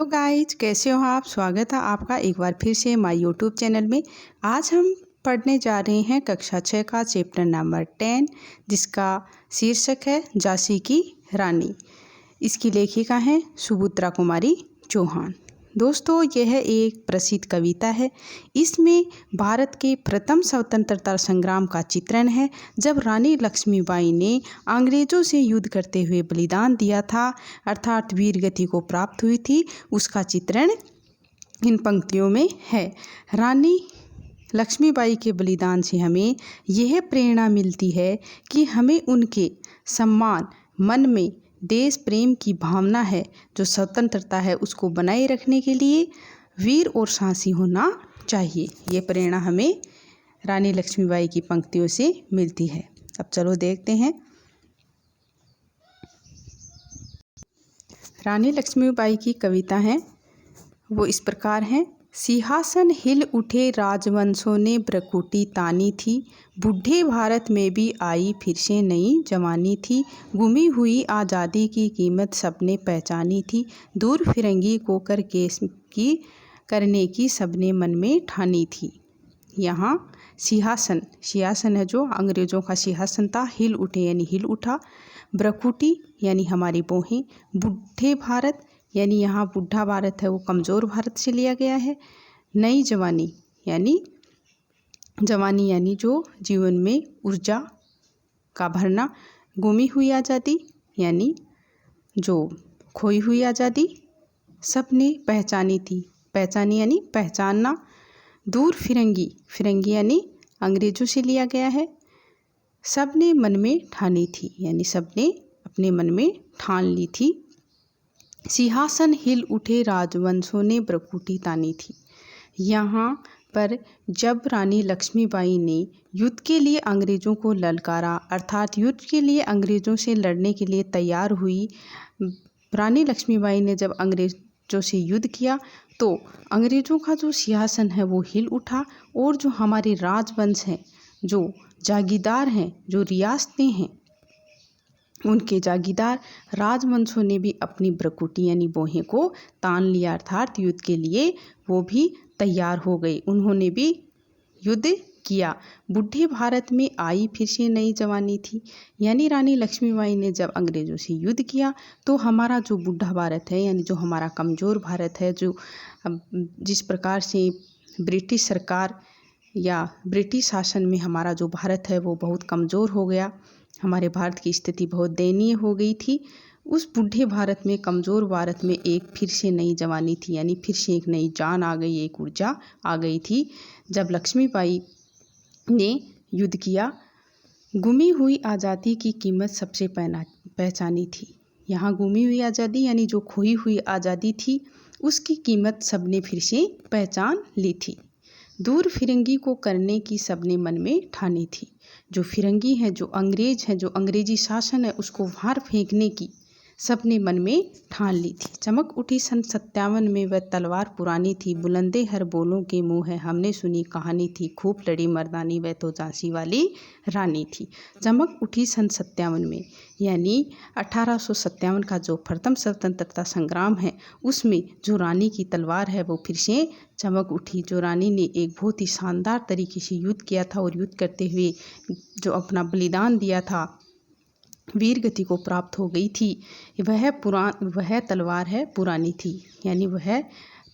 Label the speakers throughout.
Speaker 1: तो गाइज कैसे हो आप। स्वागत है आपका एक बार फिर से हमारे यूट्यूब चैनल में। आज हम पढ़ने जा रहे हैं कक्षा 6 का चैप्टर नंबर 10, जिसका शीर्षक है झांसी की रानी। इसकी लेखिका हैं सुभद्रा कुमारी चौहान। दोस्तों, यह एक प्रसिद्ध कविता है। इसमें भारत के प्रथम स्वतंत्रता संग्राम का चित्रण है, जब रानी लक्ष्मीबाई ने अंग्रेजों से युद्ध करते हुए बलिदान दिया था, अर्थात वीर गति को प्राप्त हुई थी। उसका चित्रण इन पंक्तियों में है। रानी लक्ष्मीबाई के बलिदान से हमें यह प्रेरणा मिलती है कि हमें उनके सम्मान, मन में देश प्रेम की भावना है, जो स्वतंत्रता है उसको बनाए रखने के लिए वीर और साहसी होना चाहिए। ये प्रेरणा हमें रानी लक्ष्मीबाई की पंक्तियों से मिलती है। अब चलो देखते हैं। रानी लक्ष्मीबाई की कविता है वो इस प्रकार है। सिंहासन हिल उठे राजवंशों ने भ्रकुटी तानी थी, बूढ़े भारत में भी आई फिर से नई जवानी थी। गुमी हुई आज़ादी की कीमत सबने पहचानी थी, दूर फिरंगी को करने की सबने मन में ठानी थी। यहाँ सिंहासन है जो अंग्रेज़ों का सिंहासन था। हिल उठे यानी हिल उठा, भ्रकुटी यानी हमारी बूढ़े, बूढ़े भारत यानी यहाँ बूढ़ा भारत है वो कमज़ोर भारत से लिया गया है। नई जवानी यानी जो जीवन में ऊर्जा का भरना। गुमी हुई आज़ादी यानी जो खोई हुई आज़ादी सबने पहचानी थी, पहचानी यानी पहचानना। दूर फिरंगी यानी अंग्रेज़ों से लिया गया है। सबने मन में ठानी थी यानी सबने अपने मन में ठान ली थी। सिंहासन हिल उठे राजवंशों ने भ्रकुटी तानी थी। यहाँ पर जब रानी लक्ष्मीबाई ने युद्ध के लिए अंग्रेज़ों को ललकारा, अर्थात युद्ध के लिए अंग्रेज़ों से लड़ने के लिए तैयार हुई, रानी लक्ष्मीबाई ने जब अंग्रेज़ों से युद्ध किया तो अंग्रेज़ों का जो सिंहासन है वो हिल उठा, और जो हमारे राजवंश हैं, जो जागीरदार हैं, जो रियासतें हैं, उनके जागीरदार राजवंशों ने भी अपनी भ्रकुटी यानी बोहें को तान लिया, अर्थात युद्ध के लिए वो भी तैयार हो गए। उन्होंने भी युद्ध किया। बूढ़े भारत में आई फिर से नई जवानी थी, यानी रानी लक्ष्मीबाई ने जब अंग्रेज़ों से युद्ध किया तो हमारा जो बूढ़ा भारत है यानी जो हमारा कमज़ोर भारत है, जो जिस प्रकार से ब्रिटिश सरकार या ब्रिटिश शासन में हमारा जो भारत है वो बहुत कमज़ोर हो गया, हमारे भारत की स्थिति बहुत दयनीय हो गई थी। उस बूढ़े भारत में, कमज़ोर भारत में एक फिर से नई जवानी थी, यानी फिर से एक नई जान आ गई, एक ऊर्जा आ गई थी जब लक्ष्मीबाई ने युद्ध किया। गुमी हुई आज़ादी की कीमत सबसे पहचानी थी। यहाँ गुमी हुई आज़ादी यानी जो खोई हुई आज़ादी थी उसकी कीमत सबने फिर से पहचान ली थी। दूर फिरंगी को करने की सबने मन में ठानी थी। जो फिरंगी है, जो अंग्रेज है, जो अंग्रेजी शासन है, उसको बाहर फेंकने की सबने मन में ठान ली थी। चमक उठी सन 57 में वह तलवार पुरानी थी, बुलंदे हर बोलों के मुँह है हमने सुनी कहानी थी, खूब लड़ी मर्दानी वह तो झांसी वाली रानी थी। चमक उठी सन 57 में यानी 1857 का जो प्रथम स्वतंत्रता संग्राम है उसमें जो रानी की तलवार है वो फिर से चमक उठी। जो रानी ने एक बहुत ही शानदार तरीके से युद्ध किया था और युद्ध करते हुए जो अपना बलिदान दिया था, वीर गति को प्राप्त हो गई थी, वह तलवार है पुरानी थी, यानी वह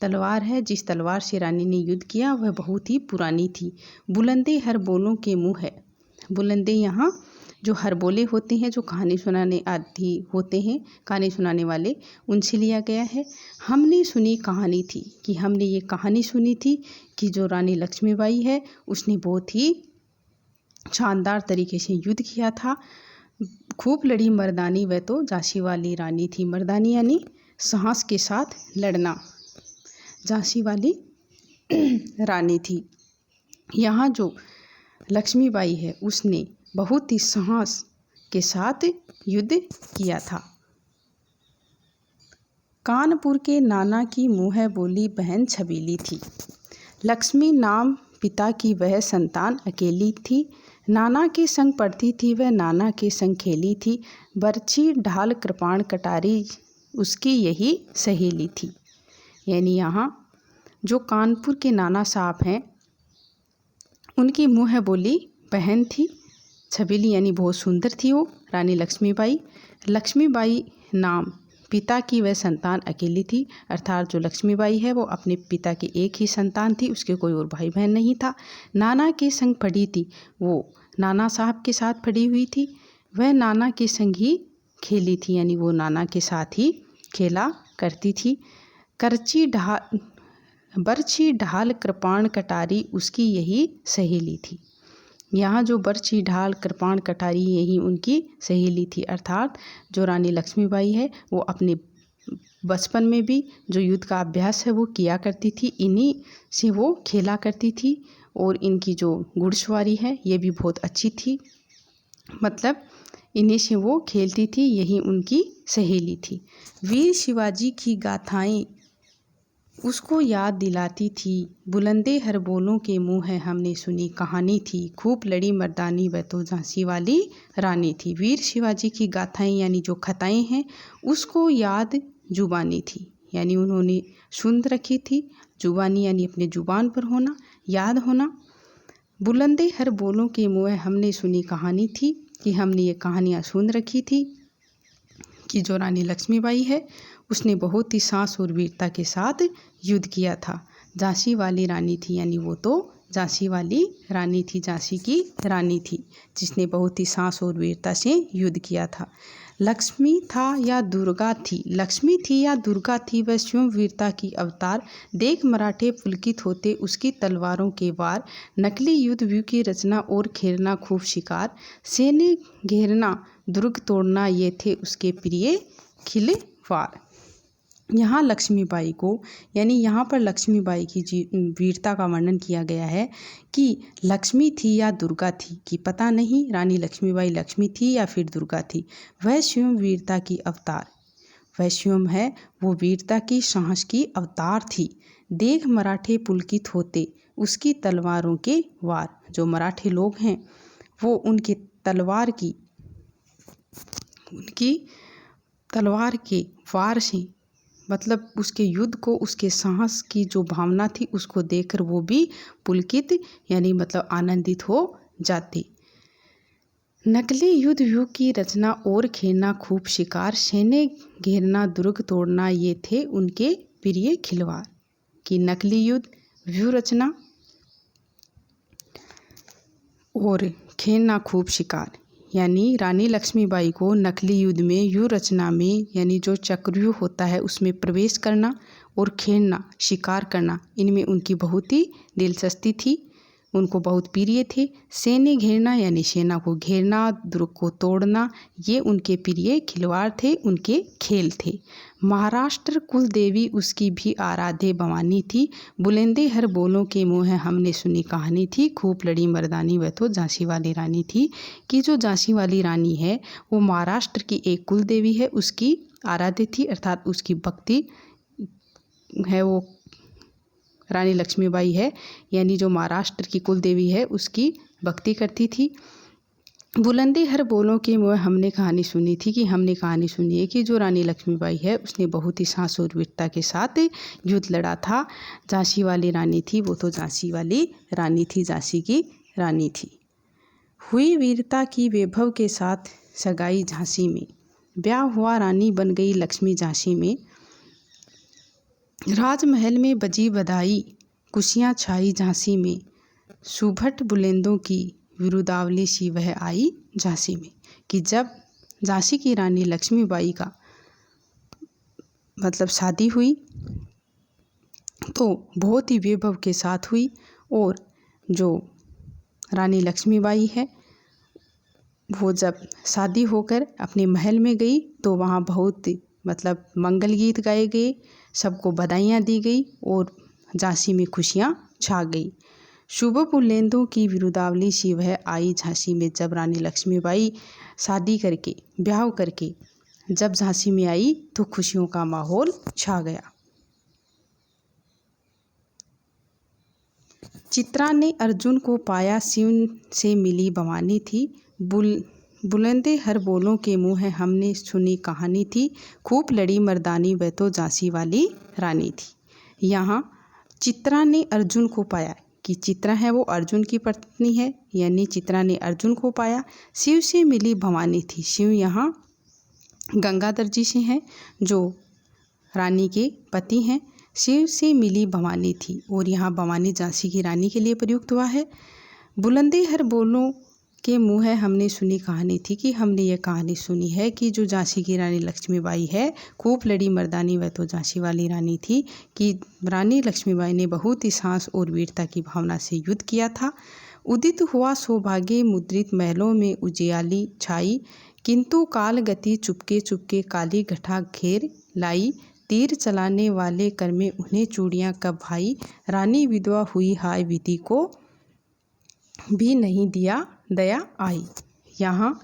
Speaker 1: तलवार है जिस तलवार से रानी ने युद्ध किया वह बहुत ही पुरानी थी। बुलंदे हर बोलों के मुँह है। बुलंदे यहाँ जो हर बोले होते हैं, जो कहानी सुनाने आदि होते हैं, कहानी सुनाने वाले, उनसे लिया गया है। हमने सुनी कहानी थी कि हमने ये कहानी सुनी थी कि जो रानी लक्ष्मीबाई है उसने बहुत ही शानदार तरीके से युद्ध किया था, खूब लड़ी मर्दानी वह तो झांसी वाली रानी थी। मर्दानी यानी साहस के साथ लड़ना, झांसी वाली रानी थी। यहाँ जो लक्ष्मीबाई है उसने बहुत ही साहस के साथ युद्ध किया था। कानपुर के नाना की मुँह बोली बहन छबीली थी, लक्ष्मी नाम पिता की वह संतान अकेली थी। नाना के संग पढ़ती थी वह, नाना के संग खेली थी, बरछी ढाल कृपाण कटारी उसकी यही सहेली थी। यानी यहाँ जो कानपुर के नाना साहब हैं उनकी मुँह बोली बहन थी, छबीली यानी बहुत सुंदर थी वो रानी लक्ष्मीबाई। लक्ष्मीबाई नाम पिता की वह संतान अकेली थी, अर्थात जो लक्ष्मीबाई है वो अपने पिता की एक ही संतान थी, उसके कोई और भाई बहन नहीं था। नाना के संग पढ़ी थी, वो नाना साहब के साथ पढ़ी हुई थी। वह नाना के संग ही खेली थी, यानी वो नाना के साथ ही खेला करती थी। बरछी ढाल कृपाण कटारी उसकी यही सहेली थी। यहाँ जो बरछी ढाल कृपाण कटारी यही उनकी सहेली थी, अर्थात जो रानी लक्ष्मीबाई है वो अपने बचपन में भी जो युद्ध का अभ्यास है वो किया करती थी, इन्हीं से वो खेला करती थी। और इनकी जो घुड़सवारी है ये भी बहुत अच्छी थी, मतलब इन्हीं से वो खेलती थी, यही उनकी सहेली थी। वीर शिवाजी की गाथाएं उसको याद दिलाती थी, बुलंदे हर बोलों के मुँह है हमने सुनी कहानी थी, खूब लड़ी मर्दानी वह तो झांसी वाली रानी थी। वीर शिवाजी की गाथाएं यानी जो कथाएं हैं उसको याद जुबानी थी, यानी उन्होंने सुन रखी थी। जुबानी यानी अपने जुबान पर होना, याद होना। बुलंदे हर बोलों के मुँह हमने सुनी कहानी थी, कि हमने ये कहानियाँ सुन रखी थी कि जो रानी लक्ष्मीबाई है उसने बहुत ही साहस और वीरता के साथ युद्ध किया था। झांसी वाली रानी थी, यानी वो तो झांसी वाली रानी थी, झांसी की रानी थी जिसने बहुत ही साहस और वीरता से युद्ध किया था। लक्ष्मी था या दुर्गा थी, लक्ष्मी थी या दुर्गा थी वह स्वयं वीरता की अवतार। देख मराठे पुलकित होते उसकी तलवारों के वार, नकली युद्ध व्यू की रचना और खेलना खूब शिकार, सेने घेरना दुर्ग तोड़ना ये थे उसके प्रिय खिलवाड़। यहाँ लक्ष्मीबाई को, यानी यहाँ पर लक्ष्मीबाई की वीरता का वर्णन किया गया है कि लक्ष्मी थी या दुर्गा थी, कि पता नहीं रानी लक्ष्मीबाई लक्ष्मी थी या फिर दुर्गा थी। वह स्वयं वीरता की अवतार, वह स्वयं है वो वीरता की साहस की अवतार थी। देख मराठे पुलकित होते उसकी तलवारों के वार, जो मराठे लोग हैं वो उनकी तलवार के वार से, मतलब उसके युद्ध को, उसके साहस की जो भावना थी उसको देखकर वो भी पुलकित यानी मतलब आनंदित हो जाते। नकली युद्ध व्यू की रचना और खेलना खूब शिकार, सेने घेरना दुर्ग तोड़ना ये थे उनके प्रिय खिलवाड़। कि नकली युद्ध व्यू रचना और खेलना खूब शिकार, यानी रानी लक्ष्मीबाई को नकली युद्ध में, व्यू रचना में, यानी जो चक्रव्यूह होता है उसमें प्रवेश करना और खेलना, शिकार करना, इनमें उनकी बहुत ही दिलचस्पी थी, उनको बहुत प्रिय थे। सेने घेरना यानी सेना को घेरना, दुर्ग को तोड़ना, ये उनके प्रिय खिलवाड़ थे, उनके खेल थे। महाराष्ट्र कुल देवी उसकी भी आराध्य भवानी थी, बुलंदे हर बोलों के मुँह है हमने सुनी कहानी थी, खूब लड़ी मर्दानी वह तो झांसी वाली रानी थी। कि जो झांसी वाली रानी है वो महाराष्ट्र की एक कुल देवी है, उसकी आराध्य थी, अर्थात उसकी भक्ति है वो रानी लक्ष्मीबाई है, यानी जो महाराष्ट्र की कुल देवी है उसकी भक्ति करती थी। बुलंदे हर बोलों के मुँह हमने कहानी सुनी थी, कि हमने कहानी सुनी है कि जो रानी लक्ष्मीबाई है उसने बहुत ही साहस और वीरता के साथ युद्ध लड़ा था। झांसी वाली रानी थी वो तो झांसी वाली रानी थी, झांसी की रानी थी। हुई वीरता की वैभव के साथ सगाई झांसी में, ब्याह हुआ रानी बन गई लक्ष्मी झांसी में। राजमहल में बजी बधाई खुशियाँ छाई झांसी में, सुभट बुलंदों की विरुदावली सी वह आई झांसी में। कि जब झांसी की रानी लक्ष्मीबाई का मतलब शादी हुई तो बहुत ही वैभव के साथ हुई, और जो रानी लक्ष्मीबाई है वो जब शादी होकर अपने महल में गई तो वहाँ बहुत मतलब मंगल गीत गाए गए, सबको बधाइयाँ दी गई और झांसी में खुशियाँ छा गई। शुभ बुलेंदों की विरुदावली सी वह आई झांसी में। जब रानी लक्ष्मीबाई शादी करके, ब्याह करके जब झांसी में आई तो खुशियों का माहौल छा गया। चित्रा ने अर्जुन को पाया, शिव से मिली भवानी थी, बुलंदे हर बोलों के मुँह है हमने सुनी कहानी थी, खूब लड़ी मर्दानी वह तो झांसी वाली रानी थी। यहाँ चित्रा ने अर्जुन को पाया कि चित्रा है वो अर्जुन की पत्नी है, यानी चित्रा ने अर्जुन को पाया। शिव से मिली भवानी थी। शिव यहाँ गंगाधर जी से हैं जो रानी के पति हैं। शिव से मिली भवानी थी, और यहाँ भवानी झांसी की रानी के लिए प्रयुक्त हुआ है। बुलंदे हर बोलों के मुँह है हमने सुनी कहानी थी, कि हमने ये कहानी सुनी है कि जो झांसी की रानी लक्ष्मीबाई है खूब लड़ी मर्दानी, वह तो झांसी वाली रानी थी, कि रानी लक्ष्मीबाई ने बहुत ही साहस और वीरता की भावना से युद्ध किया था। उदित हुआ सौभाग्य मुद्रित महलों में उजियाली छाई, किंतु काल गति चुपके चुपके काली घटा घेर लाई। तीर चलाने वाले कर में उन्हें चूड़ियाँ कब भाई, रानी विधवा हुई हाय विधि को भी नहीं दिया दया आई। यहाँ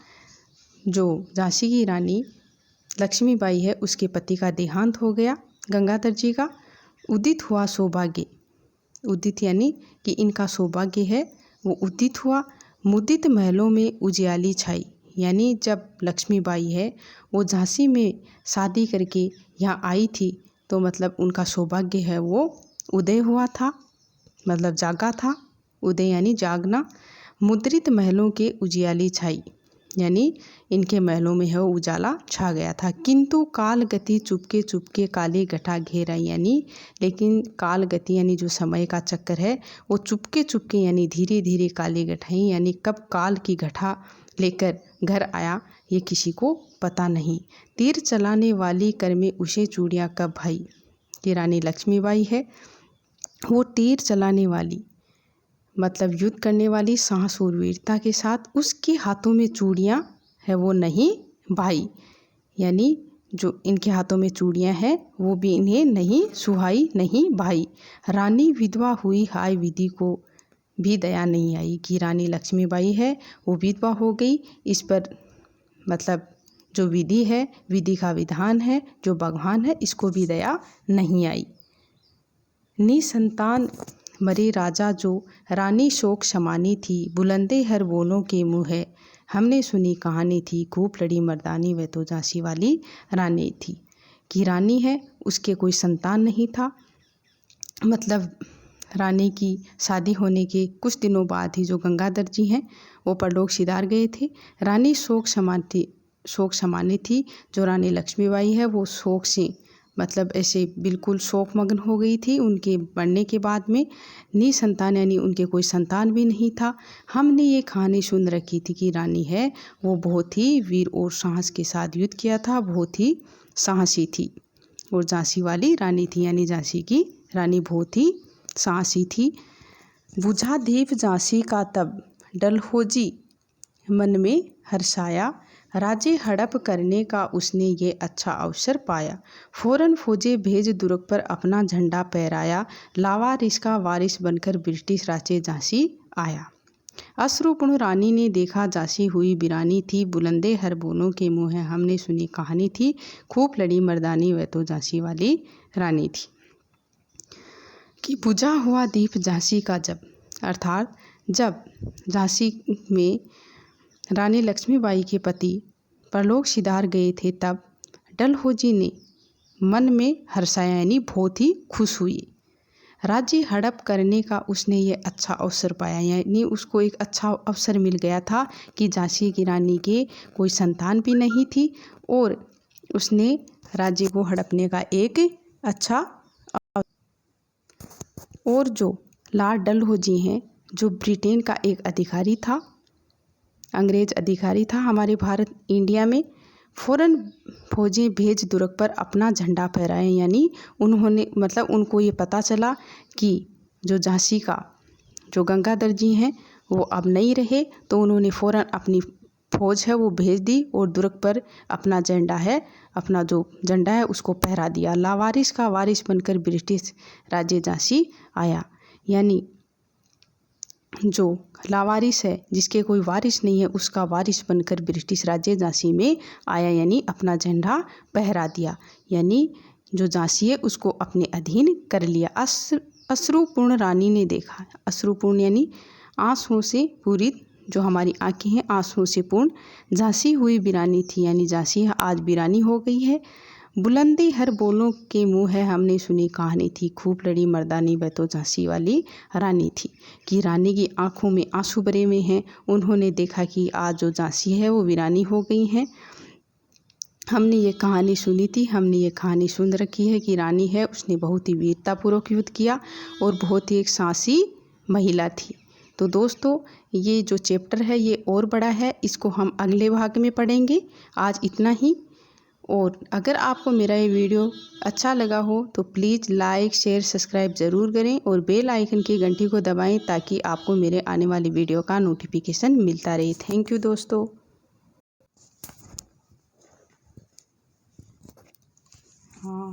Speaker 1: जो झांसी की रानी लक्ष्मीबाई है उसके पति का देहांत हो गया गंगाधर जी का। उदित हुआ सौभाग्य, उदित यानी कि इनका सौभाग्य है वो उदित हुआ। मुदित महलों में उजियाली छाई, यानी जब लक्ष्मीबाई है वो झांसी में शादी करके यहाँ आई थी, तो मतलब उनका सौभाग्य है वो उदय हुआ था, मतलब जागा था। उदय यानी जागना। मुद्रित महलों के उजियाली छाई, यानी इनके महलों में है उजाला छा गया था। किंतु काल गति चुपके चुपके काली घटा घेर आई, यानी लेकिन काल गति यानी जो समय का चक्कर है वो चुपके चुपके यानी धीरे धीरे काली घटाई, यानी कब काल की घटा लेकर घर आया ये किसी को पता नहीं। तीर चलाने वाली कर में उसे चूड़ियाँ कब भाई, ये रानी लक्ष्मीबाई है वो तीर चलाने वाली, मतलब युद्ध करने वाली साहस और वीरता के साथ, उसके हाथों में चूड़ियाँ है वो नहीं भाई, यानी जो इनके हाथों में चूड़ियाँ हैं वो भी इन्हें नहीं सुहाई नहीं भाई। रानी विधवा हुई हाय विधि को भी दया नहीं आई, कि रानी लक्ष्मीबाई है वो विधवा हो गई, इस पर मतलब जो विधि है, विधि का विधान है, जो भगवान है, इसको भी दया नहीं आई। निसंतान मरे राजा जो रानी शोक समानी थी, बुलंदे हर बोलों के मुँह है हमने सुनी कहानी थी। खूब लड़ी मर्दानी, वह तो झांसी वाली रानी थी, कि रानी है उसके कोई संतान नहीं था। मतलब रानी की शादी होने के कुछ दिनों बाद ही जो गंगाधर जी हैं वो परलोक सिधार गए थे। रानी शोक समानी थी। जो रानी लक्ष्मीबाई है वो शोक से मतलब ऐसे बिल्कुल शोकमग्न हो गई थी उनके मरने के बाद में। निसंतान यानी उनके कोई संतान भी नहीं था। हमने ये कहानी सुन रखी थी कि रानी है वो बहुत ही वीर और साहस के साथ युद्ध किया था, बहुत ही साहसी थी, और झांसी वाली रानी थी, यानी झांसी की रानी बहुत ही साहसी थी। बुझा दीप झांसी का तब डलहौजी मन में हर्षाया, राजे हड़प करने का उसने ये अच्छा अवसर पाया। फौरन फौजे भेज दुर्ग पर अपना झंडा फहराया, लावारिस का वारिस बनकर ब्रिटिश राज्य झांसी आया। अश्रुपूर्ण रानी ने देखा झांसी हुई वीरानी थी, बुलंदे हर बोलों के मुँह है हमने सुनी कहानी थी। खूब लड़ी मर्दानी, वह तो झांसी वाली रानी थी। कि बुझा हुआ दीप झांसी का जब, अर्थात जब झांसी में रानी लक्ष्मीबाई के पति परलोक सिधार गए थे, तब डलहौजी ने मन में हर्षाया यानी बहुत ही खुश हुई। राज्य हड़प करने का उसने ये अच्छा अवसर पाया, यानी उसको एक अच्छा अवसर मिल गया था कि झांसी की रानी के कोई संतान भी नहीं थी, और उसने राज्य को हड़पने का एक अच्छा। और जो लॉर्ड डलहौजी हैं जो ब्रिटेन का एक अधिकारी था, अंग्रेज अधिकारी था हमारे भारत इंडिया में, फौरन फौजें भेज दुर्ग पर अपना झंडा फहराए, यानी उन्होंने मतलब उनको ये पता चला कि जो झांसी का जो गंगाधर जी हैं वो अब नहीं रहे, तो उन्होंने फ़ौरन अपनी फौज है वो भेज दी और दुर्ग पर अपना जो झंडा है उसको पहरा दिया। लावारिस का वारिस बनकर ब्रिटिश राज्य झांसी आया, यानी जो लावारिस है जिसके कोई वारिस नहीं है उसका वारिस बनकर ब्रिटिश राज्य झांसी में आया, यानी अपना झंडा पहरा दिया, यानी जो झांसी है उसको अपने अधीन कर लिया। अश्रुपूर्ण रानी ने देखा, अश्रुपूर्ण यानी आंसुओं से पूरी, जो हमारी आंखें हैं आंसुओं से पूर्ण झांसी हुई वीरानी थी, यानी झांसी आज वीरानी हो गई है। बुलंदी हर बोलों के मुँह है हमने सुनी कहानी थी, खूब लड़ी मर्दानी वह तो झांसी वाली रानी थी। कि रानी की आंखों में आंसू भरे में हैं, उन्होंने देखा कि आज जो झांसी है वो वीरानी हो गई है। हमने ये कहानी सुनी थी, हमने ये कहानी सुन रखी है कि रानी है उसने बहुत ही वीरतापूर्वक युद्ध किया और बहुत ही एक साहसी महिला थी। तो दोस्तों ये जो चैप्टर है ये और बड़ा है, इसको हम अगले भाग में पढ़ेंगे। आज इतना ही। और अगर आपको मेरा ये वीडियो अच्छा लगा हो तो प्लीज़ लाइक शेयर सब्सक्राइब ज़रूर करें और बेल आइकन की घंटी को दबाएं ताकि आपको मेरे आने वाली वीडियो का नोटिफिकेशन मिलता रहे। थैंक यू दोस्तों। हाँ